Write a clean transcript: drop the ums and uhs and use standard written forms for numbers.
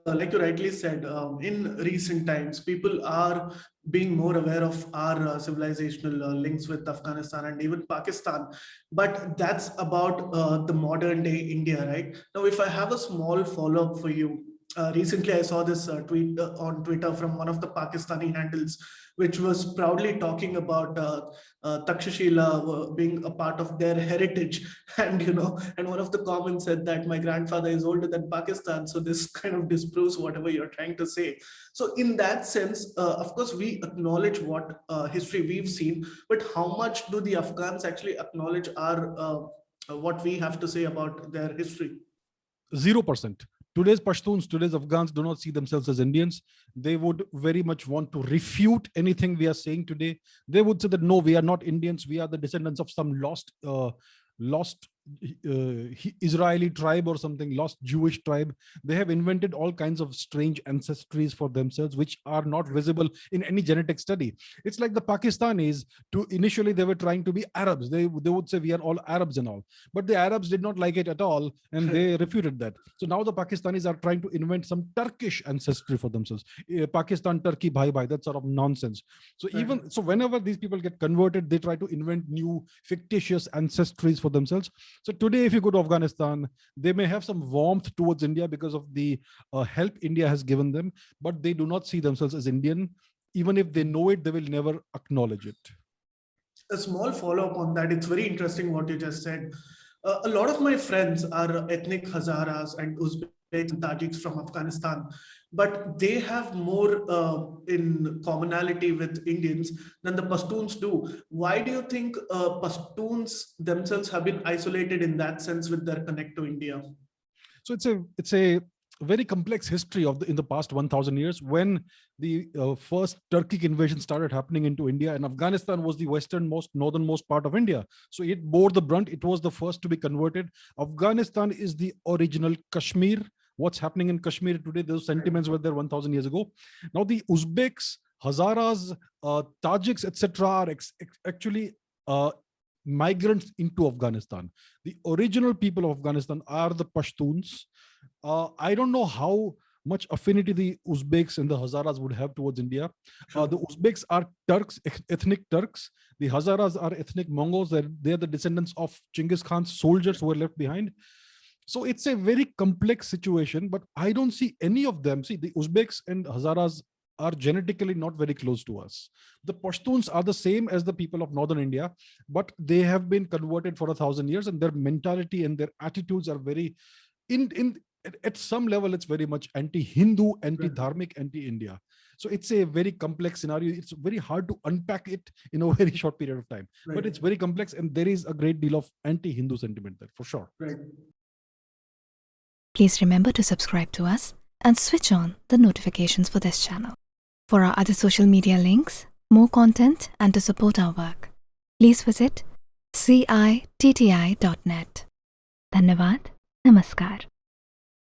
like you rightly said, in recent times, people are being more aware of our civilizational links with Afghanistan and even Pakistan. But that's about the modern day India, right? Now, if I have a small follow up for you, recently I saw this tweet on Twitter from one of the Pakistani handles, which was proudly talking about Takshashila being a part of their heritage. And, and one of the comments said that my grandfather is older than Pakistan. So this kind of disproves whatever you're trying to say. So in that sense, of course, we acknowledge what history we've seen, but how much do the Afghans actually acknowledge our what we have to say about their history? 0%. Today's Pashtuns, today's Afghans do not see themselves as Indians. They would very much want to refute anything we are saying today. They would say that, no, we are not Indians. We are the descendants of some lost Israeli tribe or something, lost Jewish tribe. They have invented all kinds of strange ancestries for themselves, which are not visible in any genetic study. It's like the Pakistanis, initially they were trying to be Arabs. They would say we are all Arabs and all, but the Arabs did not like it at all, and they refuted that. So now the Pakistanis are trying to invent some Turkish ancestry for themselves. Pakistan, Turkey, bhai bhai, that sort of nonsense. So even so, whenever these people get converted, they try to invent new fictitious ancestries for themselves. So today, if you go to Afghanistan, they may have some warmth towards India because of the help India has given them, but they do not see themselves as Indian. Even if they know it, they will never acknowledge it. A small follow-up on that. It's very interesting what you just said. A lot of my friends are ethnic Hazaras and Uzbeks and Tajiks from Afghanistan, but they have more in commonality with Indians than the Pashtuns do. Why do you think Pashtuns themselves have been isolated in that sense with their connect to India? So it's a very complex history in the past 1,000 years. When the first Turkic invasion started happening into India, and Afghanistan was the northernmost part of India, so it bore the brunt. It was the first to be converted. Afghanistan is the original Kashmir. What's happening in Kashmir today, those sentiments were there 1,000 years ago. Now the Uzbeks, Hazaras, Tajiks, etc. are actually migrants into Afghanistan. The original people of Afghanistan are the Pashtuns. I don't know how much affinity the Uzbeks and the Hazaras would have towards India. The Uzbeks are Turks, ethnic Turks. The Hazaras are ethnic Mongols. They're the descendants of Genghis Khan's soldiers who were left behind. So it's a very complex situation, but I don't see any of them. See, the Uzbeks and Hazaras are genetically not very close to us. The Pashtuns are the same as the people of northern India, but they have been converted for 1,000 years, and their mentality and their attitudes are very, at some level, it's very much anti-Hindu, anti-Dharmic, anti-India. So it's a very complex scenario. It's very hard to unpack it in a very short period of time, but it's very complex, and there is a great deal of anti-Hindu sentiment there, for sure. Please remember to subscribe to us and switch on the notifications for this channel. For our other social media links, more content, and to support our work, please visit citti.net. Dhanyavad. Namaskar.